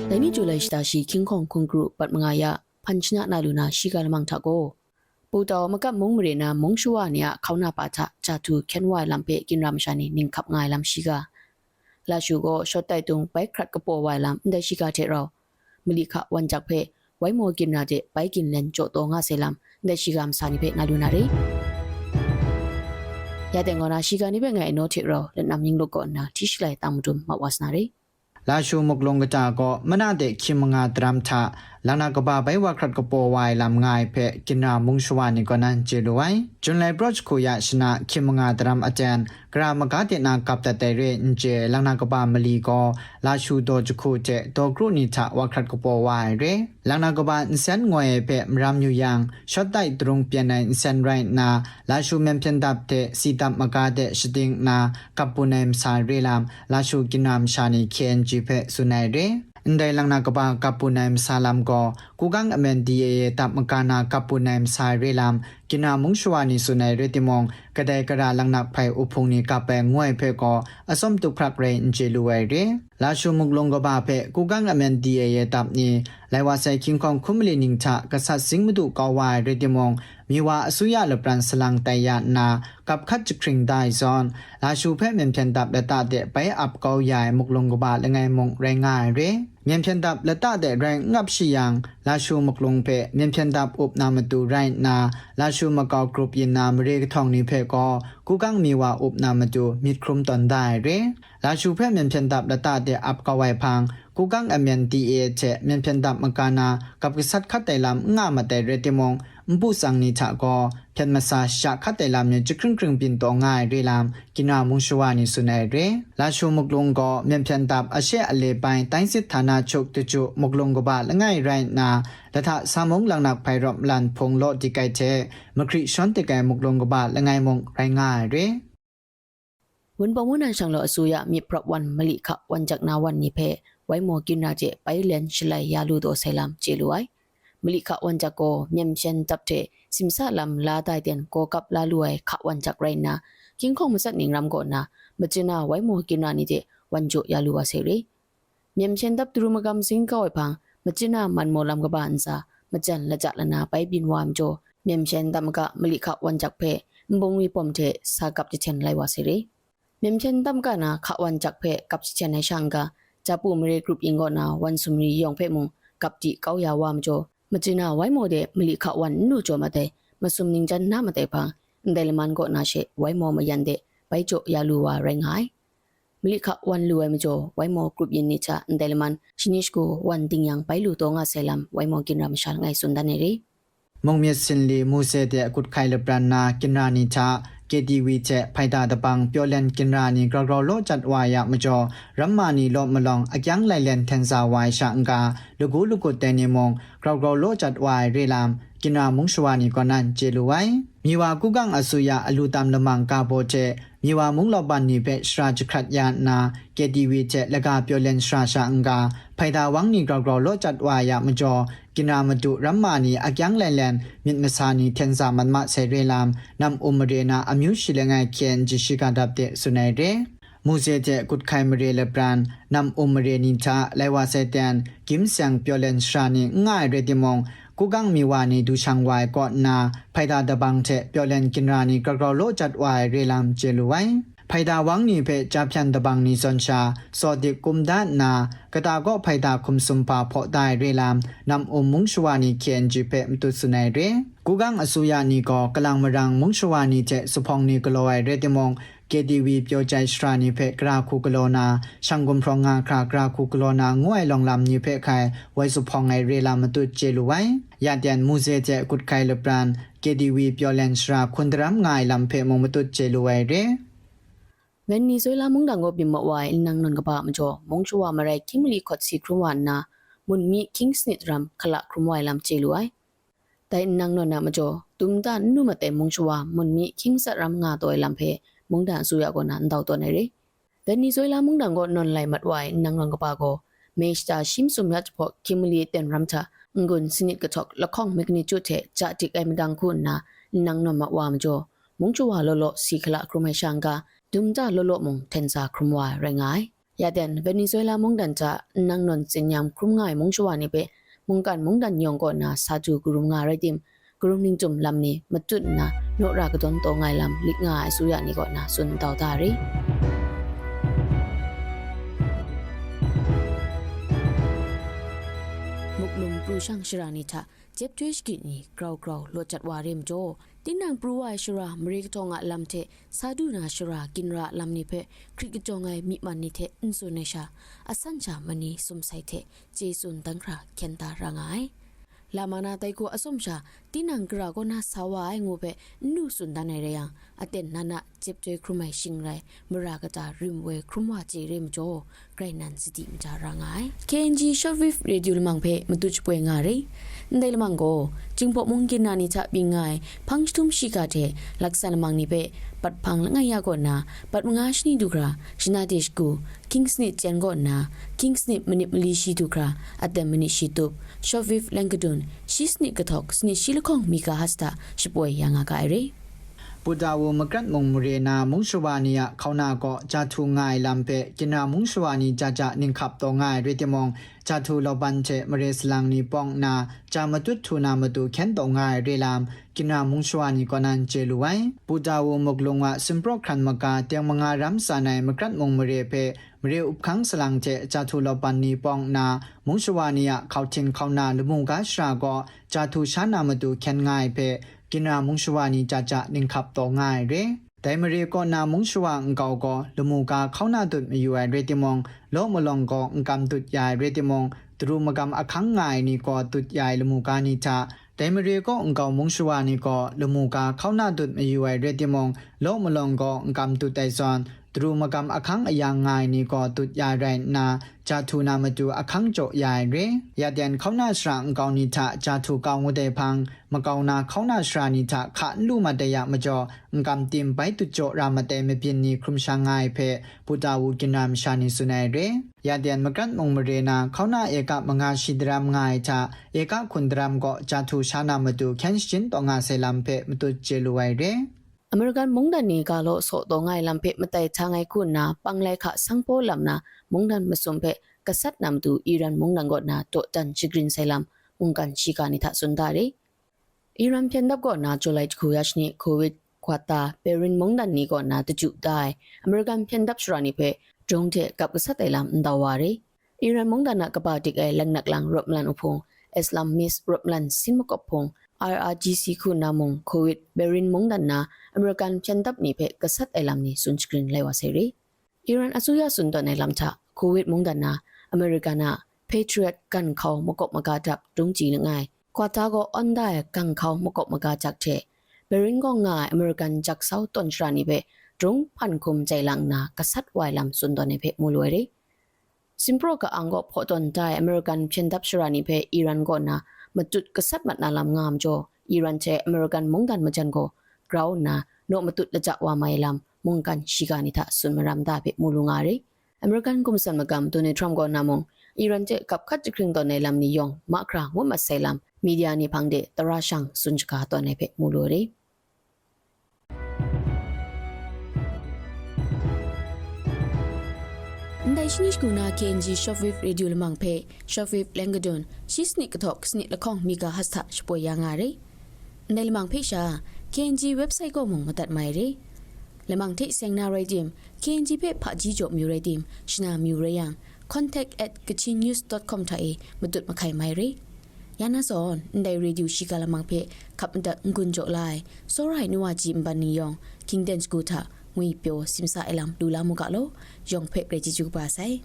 และนี่จุเลยสตาชีคิงคองคุงกรุปัดมงายะพันชนะนาลูนาชิกาลมังทะโกปูตอมกับมงมเรนามงชัวเนี่ยเขานาปาทะจาทูเคนวายลำเปกินรามชานีนิงขับง่ายลำชิกาลาชูโกชดไตตุงไปครัดกระโปวายลำได้ชิกาเทเรามลิขะวันจักเพไว้โมกินนาเจไปกินเลนโจโตงาเซลำได้ชิกามสานิเพนาลูนารียาแต่งอนาชิกานิเพไงโนเทเราและนำยิงโลกอนนาทิชไลตามมุดุมมาวาสนารีลาชูมกลงกจาก็มนาเดคิมงาตรามทะลานากบาไปว่าครัดกโปวายลำง่ายเพกินามุงชวานิกนันเจรวยจนไลบรอชคุยชนะคิมงาตรามอาจารย์กรามกาเตนากับแต่เรนเจลานากบามลีก็ลาชูโดจคุเจโตกรุนิทะว่าครัดกโปวายเรลานากบาอินเซนงวยเพมรามอยู่ยังชดได้ตรงเปียนในอินเซนไรนาลาชูเมมเพียนดับเตสีตับมกาเดชดิงนากับปุเนมสายเรลามลาชูกินามชานิเคเนจีเพสุนัยเรอินไดลังนากบากับปุนายมซาลามก็กูกังอเมนดีเอตับมกานากับปุนายมซาเรลามกินามุงชวานิสุนัยเรติมองกระไดกระดาลังนักไพอุพงนีกับแปงวยเพก็อสมตุพรักเรนเจลูเอเรลาชูมุกลงกบาเพกูกังอเมนดีเอตับนี้ไลวาไซคิงของคุมลินิงทะกษัตริย์สิงห์มดุกาวายเรติมองมีว่าอสุยาลปรันสลังไตยานากับคัดจคริงได้ซอนลาชูเพเมนเพียนดับและตาเดไปอับกาวใหญ่มุกลงกบาและไงมงแรงง่ายเรเมียนเพียนดับและตาเดแรงงับชิยังลาชูมกลงเพเมียนเพียนดับอุบนามตูไรนาลาชูมกากรุปยินนามเรกทองนิเพก็กูกังมีว่าอุบนามตูมิดครุมตอนได้เรลาชูเพเมียนเพียนดับและตาเดอับกาวไวพังกูกังอเมียนดีเอเจเมียนเพียนดับมกานากับกษัตริย์ขัดไตลำง่ามาแต่เรติมงผู้สังนิทะก็เพียนมาซาชะขัดแต่ลำเนี่ยจะครึ่งปินตัวง่ายเรลามกินามุงชวานิสุนัยเรลาชูมุกลงก็เมียนเพียนดับอาเชอเลไปตั้งสิทธานาชกตุจุมุกลงก็บาละง่ายไรนาและถ้าสามงหลังนักไพรอบลันพงโลดิไกเจมคริชอนติไกมุกลงก็บาละง่ายมงไรง่ายเรวันปมุนันช่างโลอสุยะมีพระวันมลิขะวันจักนาวันนิเพไว้โมกินนาเจไปเลนชลัยยาลูโดเซลามเจลุไอมลิขะวันจักโกเมียมเชนตับเทสิมซาลำลาไตเตียนโกกับลาลุยขะวันจักไรนากิงคงมัสัดนิงรำก่อนนะมจินาไว้โมกินนานิเจวันโจยาลูวาเซรีเมียมเชนตับตรุมกำสิงก้อยพังมจินามันโมลำกบานซามจันละจักละนาไปบินวามโจเมียมเชนตัมกะมลิขะวันจักเพมบงวีปอมเทสากับจิเชนไลวาเซรีเมียมเชนตัมกะนาขะวันจักเพกับจิเชนในช่างกะจะปูมเรกรุ๊ปอิงกอนาวันสุมรียองเพมงกับจิเกายาวามโจมจินาไว้โมเดมลิขะวันนูโจมาเตมาสุมนิงจันนามาเตพังเดลมันก็นาเชไว้โมมายันเดไปโจยาลูวาแรงหายมลิขะวันลูไอมโจไว้โมกรุ๊ปยินนิชาเดลมันชินิชกูวันติงยังไปลูโตงาเซลัมไว้โมกินรามชาไงสุนดาเนรีมงเมียสินลีมูเซเดกุดไคลปรานากินรานิชาเกดีวีเจไพดาตะปังเปียวเลนกินรานีกรกรโลจัดวายะมจอรัมมานีโลมลองอักยังไลเลนเทนซาวายชังกาลูกุเตนิมงกรกรโลจัดวายเรลามกินรามุงชวานีกอนันเจลุไวมีว่ากุกังอสุยาอลูตามละมังกาโบเจมีว่ามุงลอบันนีเปชราจครัดยานาเกดีวีเจและกาเปียวเลนชราชังกาไพดาวังนีกรกรโลจัดวายะมจอกินามดุรัมมานีอักยังไลเลนมิดมสานีเทนซามันมาเซเรลามนำอุมเรนาอมิวชิเลงไงเคียนจิชิกาดับเตสุนัยเรมูเซเจกุดไคมเรเลปรานนำอุมเรนิชาไลวาเซเตนกิมเซียงเปียวเลนชรานีง่ายเรติมงกูกังมีวานีดูช่างวายก่อนนาไพดาดบังเทเปียวเลนกินรานีกรกรโลจัดวายเรลามเจลุไวไพดาวังนีเพจาพยันดบังนีซอนชาสอดิกุมดานากระตาก็ไพดาคุมสุมปาพอได้เรลามนำอมมุงชวานีเคียนจีเพมตุสุนัยเรกูกังอสุยานีก็กำลังมรังมุงชวานีเจสุพองนีกลอยเรติมงเกดีวีเปียวใจสรานีเพกราคูกโลนาช่างกุมพรองงาครากราคูกโลนางวยลองลำนีเพไขไว้สุพองไงเรลามตุเจลุไว้ยาเดียนมูเซเจกุดไคลปรานเกดีวีเปียวเลนสราคุณดรัมง่ายลำเพมงมตุเจลุไว้เรเวนนีซุเอลามุงดังก็บิมมาไว้นังนนกบะมจ่อมงชัวมาไรคิมลีคอดซีครุมวานนามุนมีคิงสนิทรัมขละครุมไว้ลำเจลุไอแต่นังนนนะมจ่อตุมตานุมาแต่มงชัวมุนมีคิงสัตรัมงาตัวลำเพมงดาสุยาก็นันดาวตัวไหนเรเวนนีซุเอลามุงดังก็นนไลมัดไว้นังนนกบะก็เมสตาชิมสุมยัดพอคิมลีเต็นรัมทางุนสนิทกระทอกละข้องเมกนิจูเทจะติกไอมดังคุณนะนังนนมาวามจ่อมงชัวโลโลสีขละครุมไอช่างกาดุมจ้าโลโลมงเทนซาครุมวายแรงไง Yaden Venezuela mongdancha nangnon sinyam krumngai mongshwani pe mongkan mongdan yongko na saju gurumnga redim gurumning chum lamni matut na no ra ka don to ngai lam liknga asuya ni ko na sun taw tari muklum prushang shirani tha jep twish ki ni kraw lo chatwa rem jo tinang pruwa shira mrik tonga lamte saduna shira kinra lamni phe krikjongai mi mani the insunesha asancha mani sumsai the jesun tangkra khenta rangai lamana taiko asomsha tinang gra gona sawai ngobe nu sundanai reya aten nana jeptwe krumai shingrai muragata rimwe krumwa ji remjo grainan city mja rangai KNG shortwave radio mangphe mutuchpwe ngare ndai mango jingpo mungkina ni cha bingai phangtum shika the laksan mangni be patphang ngaya ko na patnga shni dukra shinadesh ku kingsni chengo na kingsni manipuli shi dukra atem mani shi tup shortwave langadon shisni kathok sni shilkhong mika hasta shipwe yanga ka ire Pudawu Makrat Mungmurena Mungshwaniya Kaunako Jatu Ngai Lampe Kina Mungshwani Jaja Ninkap To Ngai Ritimong Jatu Lobanche Maris Langni Pong Na Jamatut Tuna Matu Kento Ngai Rilam Kina Mungshwani Konan Jeluai Pudawu Muglungwa Simpro Kran Maka Tiang Manga Ramsanai Makrat Mungmure Pe Mre Upkang Salangche Jatu Lobani Pong Na Mungshwaniya Kautin Kauna Lumunga Shrago Jatu Shana Matu Ken Ngai Pe Kina Mungshwani Jaja Ninkap To Ngai Re Daimari Ko Na Mungshwa Ngau Ko Lumuka Kauna Tut Miyuai Retimong Lo Molong Ko Ngam Tut Yai Retimong Tru Magam Akhang Ngai Ni Ko Tut Yai Lumuka Ni Cha Daimari Ko Ngau Mungshwani Ko Lumuka Kauna Tut Miyuai Retimong Lo Molong Ko Ngam Tut Taison Tru Magam Akhang Ayang Ngai Ni Ko Tut Yai Rai Na Jatu Namatu Akhang Jo Yai Re Yadian Kauna Shra Ngau Ni Ta Jatu Kau Ngude Pang Makauna Kauna Shra Ni Ta Kha Luma Daya Majo Ngam Tim Bai Tu Jo Ramate Mepin Ni Krum Shangai Phe Pudawu Kinam Shani Sunai Re Yadian Makrat Mungmurena Kauna Eka Manga Shidram Ngai Ta Eka Kundram Go Jatu Shana Matu Kenshin Tonga Selam Phe Matu Jeluai Re American mongdan ni galo so to ngai lampe matai changai kun na panglai kha sangpo lamna mongdan masumpe kasat namtu Iran mongdan got na to tan chigrin sailam mungkan shika ni tha sundari Iran phendap got na July khuyash ni covid kwata perin mongdan ni got na tju dai American phendap shrani phe jong the kap kasat ailam ndawari Iran mongdan na kapatik ai langnak lang roplan uphong Islam miss roplan sinmakop phong RRGC khu namong COVID berin mongdan na American chandap ni phe kasat elam ni sunscreen lewa seri Iran asuya sundon elam tha COVID mongdan na Americana Patriot kan khaw mokop maga dap dongji ngai kwata go onda kan khaw mokop maga jak the berin go nga American jak sau ton shrani be dong phan khum jailang na kasat wailam sundon ne phe mulwari Simpro ka ango photon dai American chandap shrani phe Iran go na matut kasat mat na lam ngam jo Iran che American mongdan majan go ground na no matut la ja wa mai lam mongkan shiga ni tha sunmaram da be mulungari American kumsan magam Donald Trump go namong Iran che kap khat jikring don ne lam ni yong makra mo masailam media ni phangde tarashang sunjka to ne be mulori Ndai shinish kuna KNG shortwave radio lamang phe shortwave langadon shisnik kathok snik lakhong mika hastha shpo yangare ndai lamang phe sha KNG website ko mong matat mai re lamang the sengna radio KNG phe phaji jo myu radio shina myu rayang contact@kachinnews.com thae matut makhai mai re yana son ndai radio shika lamang phe khapda ngun jo lai sorai nuwa ji mbani yong kingdom school tha ngui pyo simsa elam dula muka lo yong phe preji ju ba sai